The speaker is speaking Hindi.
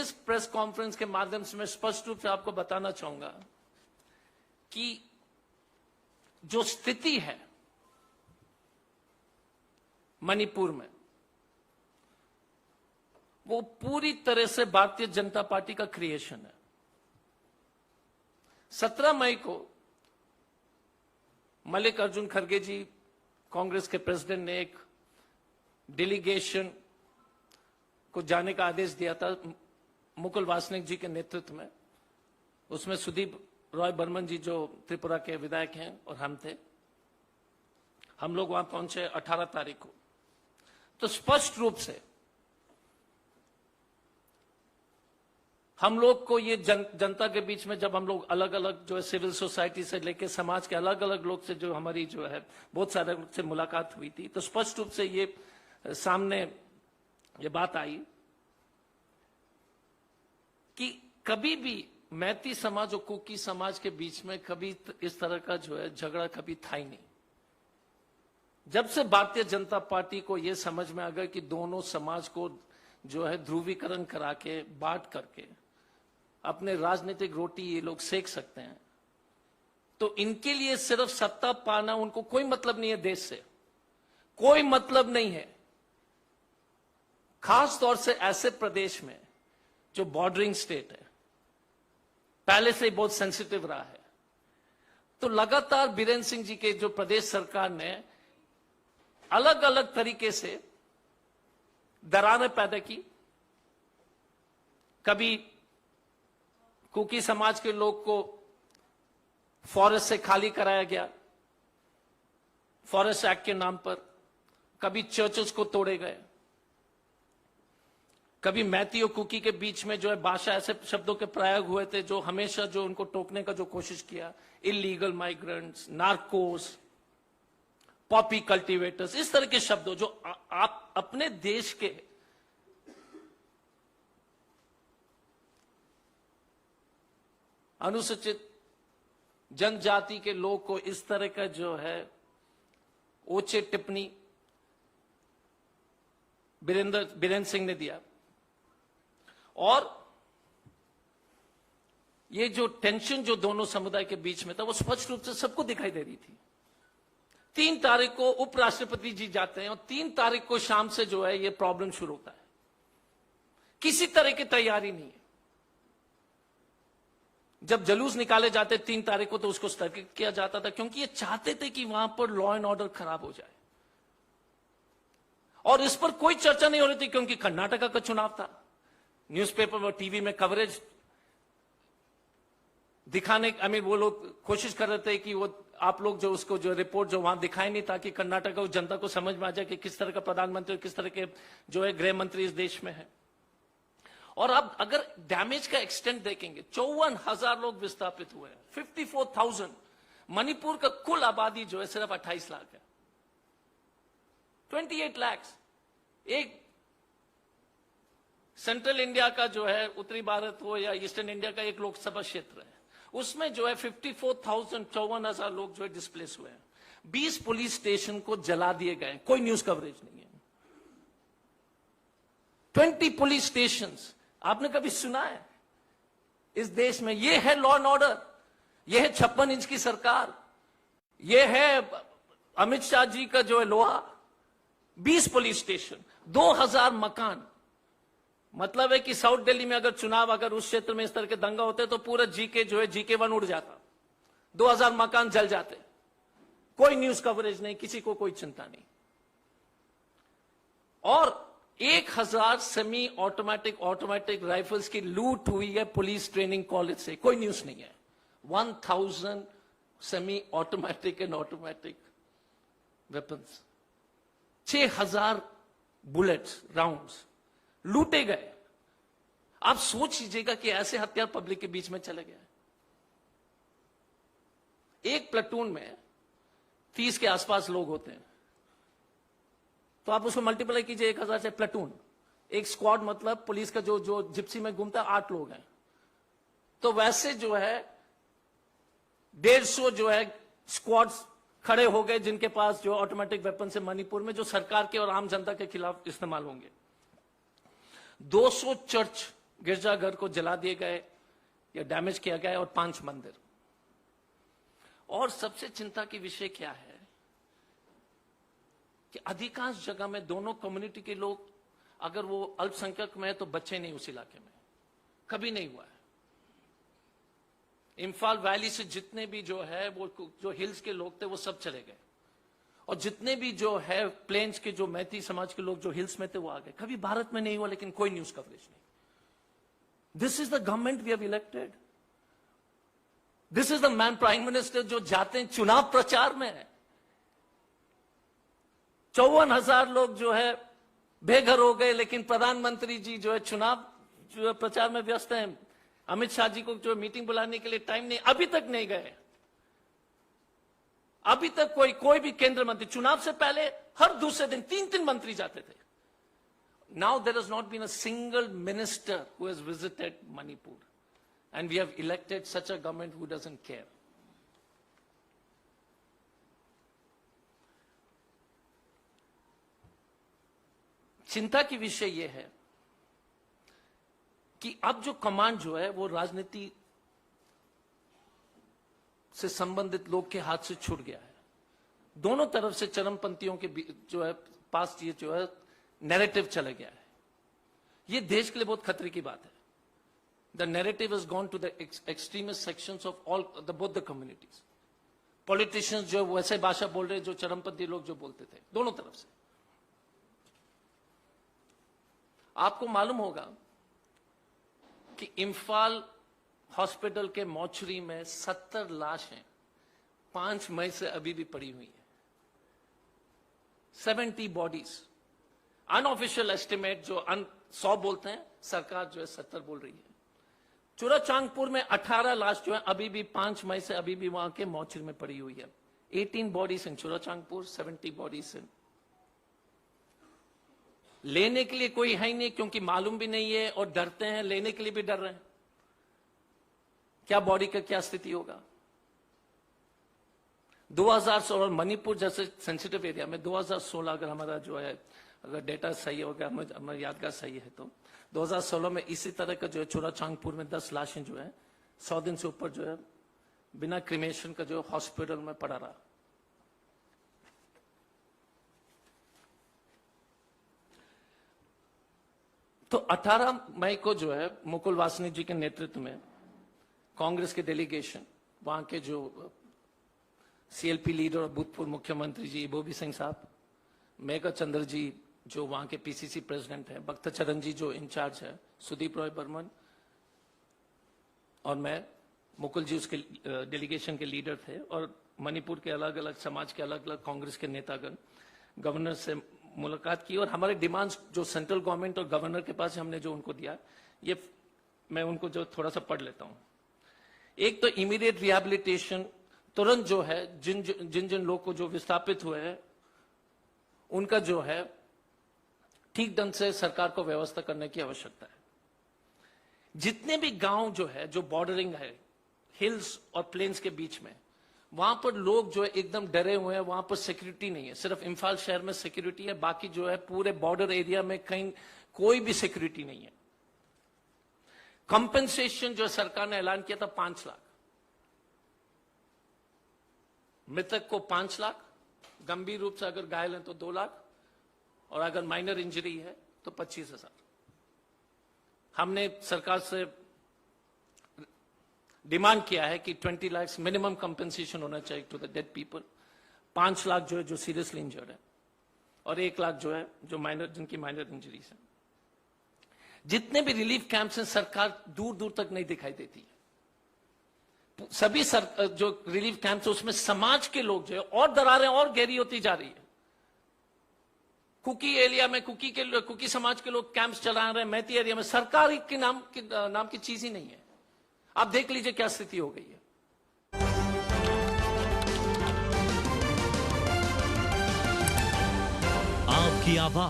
इस प्रेस कॉन्फ्रेंस के माध्यम से मैं स्पष्ट रूप से आपको बताना चाहूंगा कि जो स्थिति है मणिपुर में, वो पूरी तरह से भारतीय जनता पार्टी का क्रिएशन है। 17 मई को मल्लिकार्जुन खड़गे जी, कांग्रेस के प्रेसिडेंट, ने एक डेलीगेशन को जाने का आदेश दिया था मुकुल वासनिक जी के नेतृत्व में। उसमें सुदीप रॉय बर्मन जी जो त्रिपुरा के विधायक हैं और हम थे। हम लोग वहां पहुंचे 18 तारीख को। तो स्पष्ट रूप से हम लोग को ये जनता के बीच में, जब हम लोग अलग अलग जो है सिविल सोसाइटी से लेकर समाज के अलग अलग लोग से जो हमारी जो है बहुत सारे लोग से मुलाकात हुई थी, तो स्पष्ट रूप से ये सामने ये बात आई कि कभी भी मैती समाज और कुकी समाज के बीच में कभी इस तरह का जो है झगड़ा कभी था ही नहीं। जब से भारतीय जनता पार्टी को यह समझ में आ गया कि दोनों समाज को जो है ध्रुवीकरण करा के बांट करके अपने राजनीतिक रोटी ये लोग सेक सकते हैं, तो इनके लिए सिर्फ सत्ता पाना, उनको कोई मतलब नहीं है, देश से कोई मतलब नहीं है। खास तौर से ऐसे प्रदेश में जो बॉर्डरिंग स्टेट है, पहले से ही बहुत सेंसिटिव रहा है। तो लगातार बीरेन सिंह जी के जो प्रदेश सरकार ने अलग अलग तरीके से दरारें पैदा की। कभी कुकी समाज के लोग को फॉरेस्ट से खाली कराया गया फॉरेस्ट एक्ट के नाम पर, कभी चर्चेस को तोड़े गए, कभी मैती और कुकी के बीच में जो है भाषा ऐसे शब्दों के प्रयोग हुए थे जो हमेशा जो उनको टोकने का जो कोशिश किया, illegal migrants, Narcos, Poppy cultivators, इस तरह के शब्दों जो आप अपने देश के अनुसूचित जनजाति के लोग को इस तरह का जो है ओछे टिप्पणी बीरेन सिंह ने दिया। और ये जो टेंशन जो दोनों समुदाय के बीच में था वो स्पष्ट रूप से सबको दिखाई दे रही थी। 3 तारीख को उपराष्ट्रपति जी जाते हैं और 3 तारीख को शाम से जो है ये प्रॉब्लम शुरू होता है। किसी तरह की तैयारी नहीं है। जब जुलूस निकाले जाते 3 तारीख को तो उसको स्थगित किया जाता था, क्योंकि ये चाहते थे कि वहां पर लॉ एंड ऑर्डर खराब हो जाए। और इस पर कोई चर्चा नहीं हो रही थी क्योंकि कर्नाटका का चुनाव था। न्यूज़पेपर और टीवी में कवरेज दिखाने, वो लोग कोशिश कर रहे थे कि वो आप लोग जो उसको जो रिपोर्ट जो वहां दिखाए नहीं, ताकि कर्नाटक को जनता को समझ में आ जाए कि किस तरह का प्रधानमंत्री और किस तरह के जो है गृह मंत्री इस देश में है। और अब अगर डैमेज का एक्सटेंट देखेंगे, 54,000 लोग विस्थापित हुए हैं, 54,000। मणिपुर का कुल आबादी जो है सिर्फ 28 लाख है, 28 लाख। एक सेंट्रल इंडिया का जो है उत्तरी भारत हो या ईस्टर्न इंडिया का एक लोकसभा क्षेत्र है, उसमें जो है 54,000, 54,000 लोग जो है डिस्प्लेस हुए हैं। 20 पुलिस स्टेशन को जला दिए गए, कोई न्यूज कवरेज नहीं है। 20 पुलिस स्टेशन, आपने कभी सुना है इस देश में? ये है लॉ एंड ऑर्डर, ये है 56 इंच की सरकार, ये है अमित शाह जी का जो है लोहा। 20 पुलिस स्टेशन, 2000 मकान। मतलब है कि साउथ दिल्ली में अगर चुनाव, अगर उस क्षेत्र में इस तरह के दंगा होते तो पूरा जीके जो है GK1 उड़ जाता, 2000 मकान जल जाते, कोई न्यूज कवरेज नहीं, किसी को कोई चिंता नहीं। और 1000 सेमी ऑटोमेटिक राइफल्स की लूट हुई है पुलिस ट्रेनिंग कॉलेज से, कोई न्यूज नहीं है। 1000 semi automatic and automatic weapons, 6000 bullets, rounds लूटे गए। आप सोच लीजिएगा कि ऐसे हथियार पब्लिक के बीच में चले गए। एक प्लेटून में 30 के आसपास लोग होते हैं, तो आप उसको मल्टीप्लाई कीजिए 1000 से। प्लेटून, एक स्क्वाड मतलब पुलिस का जो जिप्सी में घूमता है 8 लोग हैं, तो वैसे जो है 150 जो है स्क्वाड्स खड़े हो गए जिनके पास जो ऑटोमेटिक वेपन से मणिपुर में, जो सरकार के और आम जनता के खिलाफ इस्तेमाल होंगे। 200 चर्च गिरजाघर को जला दिए गए या डैमेज किया गया और 5 मंदिर। और सबसे चिंता की विषय क्या है कि अधिकांश जगह में दोनों कम्युनिटी के लोग, अगर वो अल्पसंख्यक में है तो बच्चे नहीं उस इलाके में, कभी नहीं हुआ है। इम्फाल वैली से जितने भी जो है वो जो हिल्स के लोग थे वो सब चले गए, और जितने भी जो है प्लेन्स के जो मैती समाज के लोग जो हिल्स में थे वो आ गए। कभी भारत में नहीं हुआ, लेकिन कोई न्यूज कवरेज नहीं। This is the government we have elected. This is the man prime minister जो जाते हैं चुनाव प्रचार में। 54,000 लोग जो है बेघर हो गए, लेकिन प्रधानमंत्री जी जो है चुनाव जो है प्रचार में व्यस्त हैं। अमित शाह जी को जो मीटिंग बुलाने के लिए टाइम नहीं, अभी तक नहीं गए। अभी तक कोई भी केंद्र मंत्री, चुनाव से पहले हर दूसरे दिन 3 मंत्री जाते थे। Now there has not been a single minister who has visited Manipur, and we have elected such a government who doesn't care. चिंता की विषय यह है कि अब जो कमांड जो है वो राजनीति से संबंधित लोग के हाथ से छूट गया है। दोनों तरफ से चरमपंथियों के जो है पास ये जो है नैरेटिव चला गया है। ये देश के लिए बहुत खतरे की बात है। The narrative is gone to the extremist sections of all the both the communities. Politicians जो वैसे भाषा बोल रहे जो चरमपंथी लोग जो बोलते थे, दोनों तरफ से। आपको मालूम होगा कि इम्फाल हॉस्पिटल के मॉर्चरी में 70 लाशें 5 मई से अभी भी पड़ी हुई है। 70 बॉडीज। अनऑफिशियल एस्टिमेट जो 100 बोलते हैं, सरकार जो है 70 बोल रही है। चुराचांदपुर में 18 लाश जो है अभी भी 5 मई से अभी भी वहां के मॉर्चरी में पड़ी हुई है। 18 bodies in Churachandpur, 70 bodies in. लेने के लिए कोई है ही नहीं, क्योंकि मालूम भी नहीं है और डरते हैं, लेने के लिए भी डर रहे हैं। क्या बॉडी का क्या स्थिति होगा। 2016 मणिपुर जैसे सेंसिटिव एरिया में 2016 अगर हमारा जो है अगर डेटा सही होगा, हमारी यादगार सही है तो 2016 में इसी तरह का जो है चुराचांदपुर में 10 लाशें जो है 100 दिन से ऊपर जो है बिना क्रिमेशन का जो हॉस्पिटल में पड़ा रहा। तो 18 मई को जो है मुकुल वासनिक जी के नेतृत्व में कांग्रेस के डेलीगेशन, वहां के जो सीएलपी लीडर और भूतपूर्व मुख्यमंत्री जी बोबी सिंह साहब, मेघा चंद्र जी जो वहां के पीसीसी प्रेसिडेंट हैं, भक्त चरण जी जो इंचार्ज है, सुदीप रॉय बर्मन और मैं, मुकुल जी उसके डेलीगेशन के लीडर थे, और मणिपुर के अलग अलग समाज के अलग अलग कांग्रेस के नेतागण गवर्नर से मुलाकात की। और हमारे डिमांड्स जो सेंट्रल गवर्नमेंट और गवर्नर के पास हमने जो उनको दिया, ये मैं उनको जो थोड़ा सा पढ़ लेता हूं। एक तो इमीडिएट रिहैबिलिटेशन, तुरंत जो है जिन जिन लोग को जो विस्थापित हुए हैं उनका जो है ठीक ढंग से सरकार को व्यवस्था करने की आवश्यकता है। जितने भी गांव जो है जो बॉर्डरिंग है हिल्स और प्लेन्स के बीच में, वहां पर लोग जो है एकदम डरे हुए हैं। वहां पर सिक्योरिटी नहीं है, सिर्फ इम्फाल शहर में सिक्योरिटी है, बाकी जो है पूरे बॉर्डर एरिया में कहीं कोई भी सिक्योरिटी नहीं है। कंपेंसेशन जो सरकार ने ऐलान किया था 5 लाख, मृतक को 5 लाख, गंभीर रूप से अगर घायल है तो 2 लाख, और अगर माइनर इंजरी है तो 25,000। हमने सरकार से डिमांड किया है कि 20 लाख मिनिमम कंपेंसेशन होना चाहिए to the dead people, 5 lakh जो है जो सीरियसली इंजर्ड है, और 1 लाख जो है जो माइनर, जिनकी माइनर इंजरीज है। जितने भी रिलीफ कैंप्स हैं सरकार दूर दूर तक नहीं दिखाई देती है। सभी जो रिलीफ कैंप्स है उसमें समाज के लोग जो है और दरारें और गहरी होती जा रही है। कुकी एरिया में कुकी समाज के लोग कैंप्स चला रहे हैं, मैती एरिया में सरकार के नाम की चीज ही नहीं है। आप देख लीजिए क्या स्थिति हो गई है। आपकी आवाज